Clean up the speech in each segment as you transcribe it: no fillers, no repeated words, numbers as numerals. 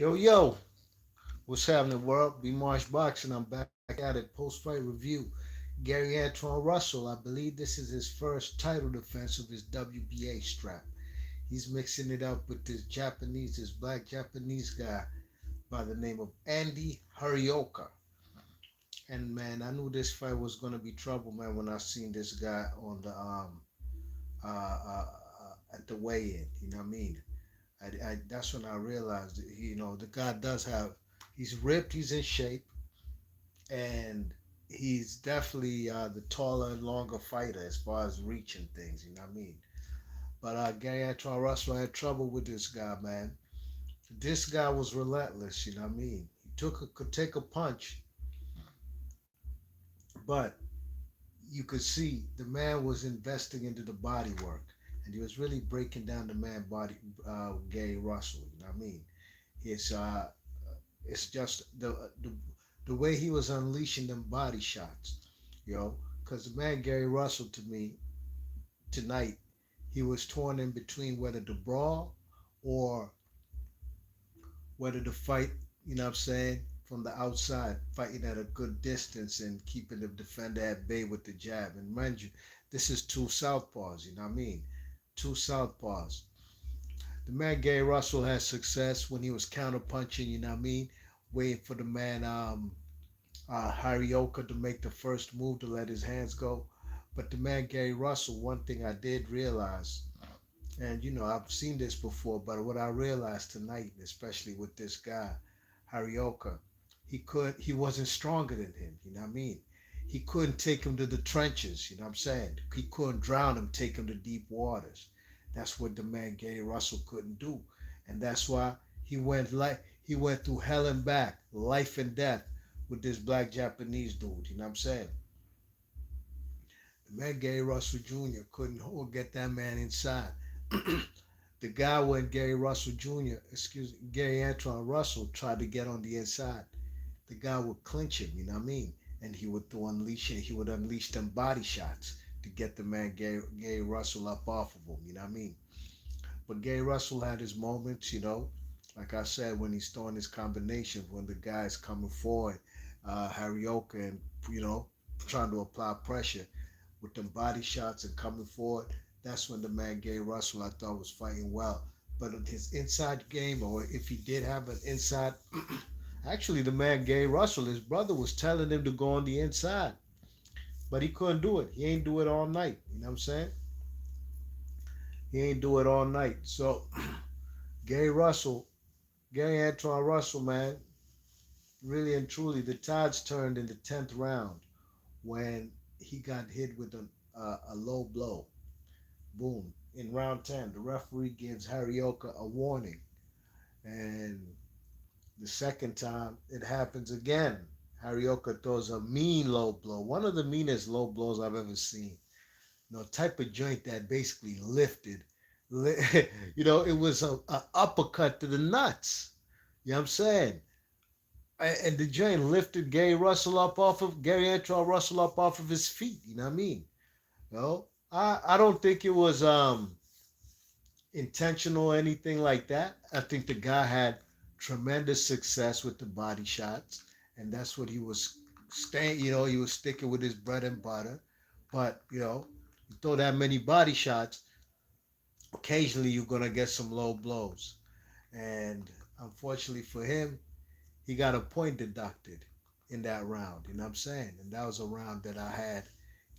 Yo, yo, what's happening, world? B Marsh Boxing. I'm back at it. Post fight review. Gary Antuanne Russell, I believe this is his first title defense of his WBA strap. He's mixing it up with this black Japanese guy by the name of Andy Hiraoka. And man, I knew this fight was gonna be trouble, man, when I seen this guy on the at the weigh-in. You know what I mean? That's when I realized that the guy does have. He's ripped. He's in shape and he's definitely the taller and longer fighter as far as reaching things. You know what I mean? But Gary Antuanne Russell had trouble with this guy, man. This guy was relentless. You know what I mean? Could take a punch, but you could see the man was investing into the body work, and he was really breaking down the man body, Gary Russell. You know what I mean? It's uh, it's just the way he was unleashing them body shots, because the man Gary Russell to me tonight, he was torn in between whether to brawl or whether to fight, you know what I'm saying, from the outside, fighting at a good distance and keeping the defender at bay with the jab. And mind you, this is two southpaws, you know what I mean? Two southpaws. The man Gary Russell had success when he was counter punching, you know what I mean? Waiting for the man Hiraoka to make the first move to let his hands go. But the man Gary Russell, one thing I did realize, and I've seen this before, but what I realized tonight, especially with this guy Hiraoka, he wasn't stronger than him. You know what I mean? He couldn't take him to the trenches. You know what I'm saying? He couldn't drown him, take him to deep waters. That's what the man Gary Russell couldn't do, and that's why he went through hell and back, life and death with this black Japanese dude. You know what I'm saying? The man Gary Russell Jr. couldn't get that man inside. The guy when Gary Russell Jr., excuse me, Gary Antoine Russell tried to get on the inside, the guy would clinch him, you know what I mean? And he would unleash them body shots to get the man Gary Russell up off of him, you know what I mean? But Gary Russell had his moments, like I said, when he's throwing his combinations, when the guy's coming forward, Harioka, and, you know, trying to apply pressure with them body shots and coming forward. That's when the man Gary Russell I thought was fighting well. But his inside game, or if he did have an inside, actually the man Gary Russell, his brother was telling him to go on the inside, but he couldn't do it. He ain't do it all night. You know what I'm saying? He ain't do it all night. So Gary Russell, Gary Antoine Russell, man, really and truly, the tides turned in the 10th round when he got hit with a low blow. Boom. In round 10, the referee gives Harioka a warning. And the second time, it happens again. Harioka throws a mean low blow, one of the meanest low blows I've ever seen. Type of joint that basically lifted. It was a uppercut to the nuts. You know what I'm saying? And the joint lifted Gary Antoine Russell up off of his feet. You know what I mean? I don't think it was intentional or anything like that. I think the guy had tremendous success with the body shots, and that's what he was staying. He was sticking with his bread and butter. But you throw that many body shots, occasionally you're gonna get some low blows, and unfortunately for him, he got a point deducted in that round. You know what I'm saying? And that was a round that I had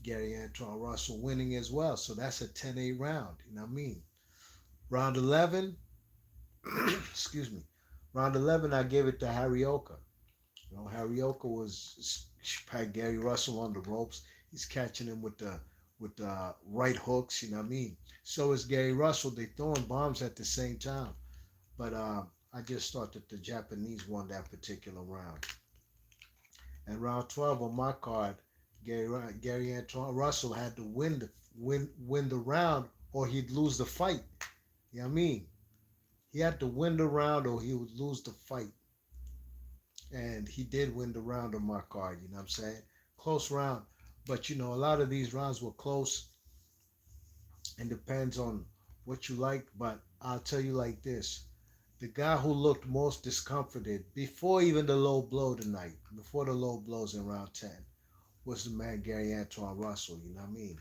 Gary Antoine Russell winning as well. So that's a 10-8 round. You know what I mean? Round 11, excuse me. Round 11, I gave it to Harioka. Harioka had Gary Russell on the ropes. He's catching him with the right hooks. You know what I mean? So is Gary Russell. They throwing bombs at the same time. But I just thought that the Japanese won that particular round. And round 12 on my card, Gary Antoine Russell had to win the round or he'd lose the fight. You know what I mean? He had to win the round or he would lose the fight. And he did win the round on my card, you know what I'm saying? Close round. But a lot of these rounds were close and depends on what you like. But I'll tell you like this. The guy who looked most discomforted before even the low blow tonight, before the low blows in round 10, was the man Gary Antoine Russell. You know what I mean?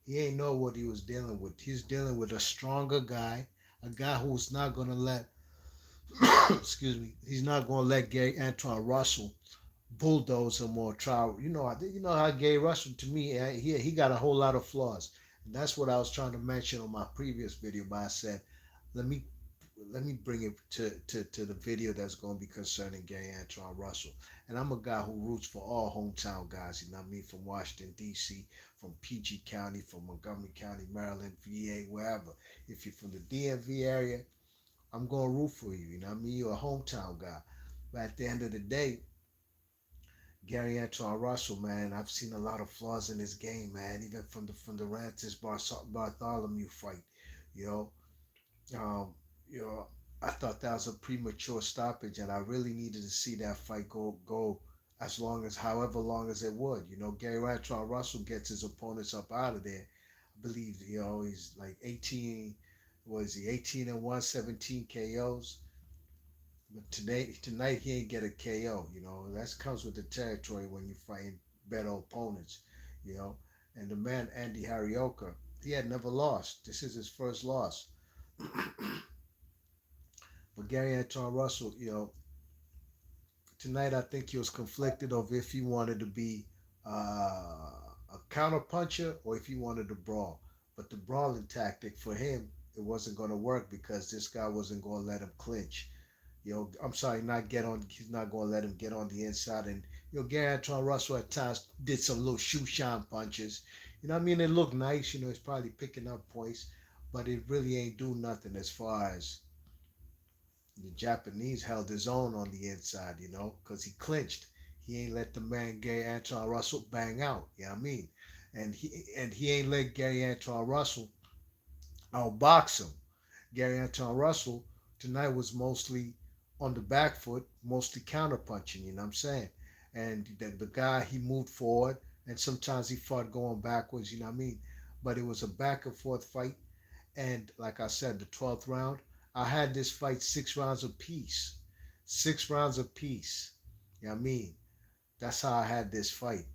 He ain't know what he was dealing with. He's dealing with a stronger guy, a guy who's not gonna let excuse me, he's not gonna let Gary Antoine Russell bulldoze him or try. You know how Gary Russell to me, he got a whole lot of flaws. And that's what I was trying to mention on my previous video. But I said, let me let me bring it to the video that's going to be concerning Gary Antoine Russell. And I'm a guy who roots for all hometown guys, you know what I mean, from Washington, D.C., from PG County, from Montgomery County, Maryland, VA, wherever. If you're from the DMV area, I'm going to root for you, you know what I mean? You're a hometown guy. But at the end of the day, Gary Antoine Russell, man, I've seen a lot of flaws in his game, man, even from the Rantis Bartholomew fight, you know. Um, you know, I thought that was a premature stoppage, and I really needed to see that fight go as long as however long as it would. You know, Gary Antoine Russell gets his opponents up out of there. I believe he's like 18. Was he 18 and 117 KOs? But tonight he ain't get a KO. You know, that comes with the territory when you fighting better opponents. You know, and the man Andy Hiraoka, he had never lost. This is his first loss. But Gary Antoine Russell, tonight I think he was conflicted of if he wanted to be a counter puncher or if he wanted to brawl. But the brawling tactic for him, it wasn't going to work because this guy wasn't going to let him clinch. I'm sorry, not get on. He's not going to let him get on the inside. And Gary Antoine Russell at times did some little shoe shine punches. You know what I mean? It looked nice. He's probably picking up points, but it really ain't do nothing as far as the Japanese held his own on the inside, because he clinched. He ain't let the man Gary Antoine Russell bang out. You know what I mean? And he ain't let Gary Antoine Russell outbox him. Gary Antoine Russell tonight was mostly on the back foot, mostly counterpunching. You know what I'm saying? And the guy, he moved forward, and sometimes he fought going backwards. You know what I mean? But it was a back and forth fight. And like I said, the 12th round, I had this fight 6 rounds apiece. 6 rounds apiece. You know what I mean? That's how I had this fight.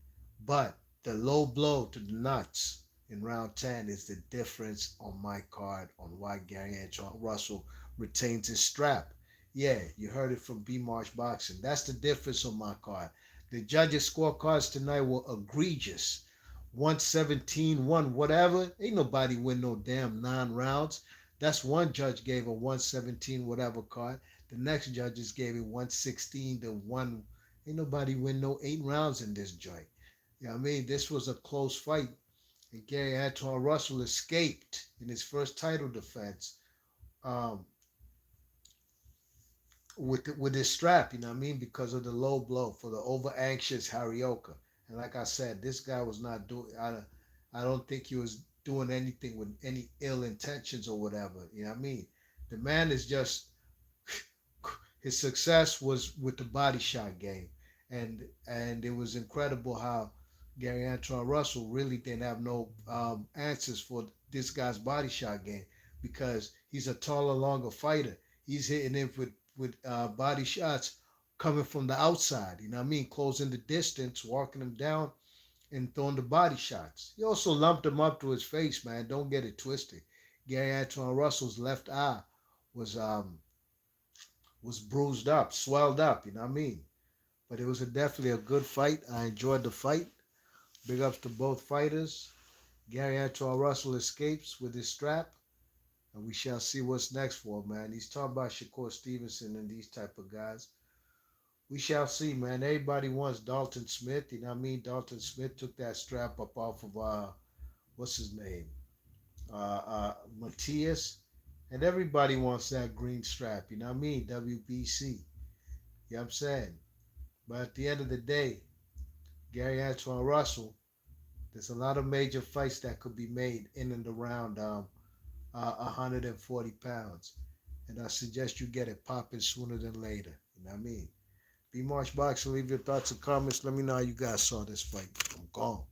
But the low blow to the nuts in round 10 is the difference on my card on why Gary Antoine Russell retains his strap. Yeah, you heard it from B Marsh Boxing. That's the difference on my card. The judges' scorecards tonight were egregious. 117, one whatever. Ain't nobody win no damn 9 rounds. That's one judge gave a 117 whatever card. The next judges gave it 116 to 1. Ain't nobody win no 8 rounds in this joint. You know what I mean? This was a close fight. And Gary Antoine Russell escaped in his first title defense um, with his strap, you know what I mean? Because of the low blow for the over anxious Hiraoka. And like I said, this guy was not doing. I don't think he was doing anything with any ill intentions or whatever. You know what I mean? The man is just his success was with the body shot game, and it was incredible how Gary Antoine Russell really didn't have no answers for this guy's body shot game because he's a taller, longer fighter. He's hitting him with body shots coming from the outside. You know what I mean? Closing the distance, walking him down, and throwing the body shots. He also lumped him up to his face, man. Don't get it twisted. Gary Antoine Russell's left eye was was bruised up, swelled up. You know what I mean? But it was definitely a good fight. I enjoyed the fight. Big ups to both fighters. Gary Antoine Russell escapes with his strap, and we shall see what's next for him, man. He's talking about Shakur Stevenson and these type of guys. We shall see, man. Everybody wants Dalton Smith. You know what I mean? Dalton Smith took that strap up off of what's his name? Matthias. And everybody wants that green strap. You know what I mean? WBC. You know what I'm saying? But at the end of the day, Gary Antoine Russell, there's a lot of major fights that could be made in and around 140 pounds. And I suggest you get it popping sooner than later. You know what I mean? B Marsh Boxing, leave your thoughts and comments. Let me know how you guys saw this fight. I'm gone.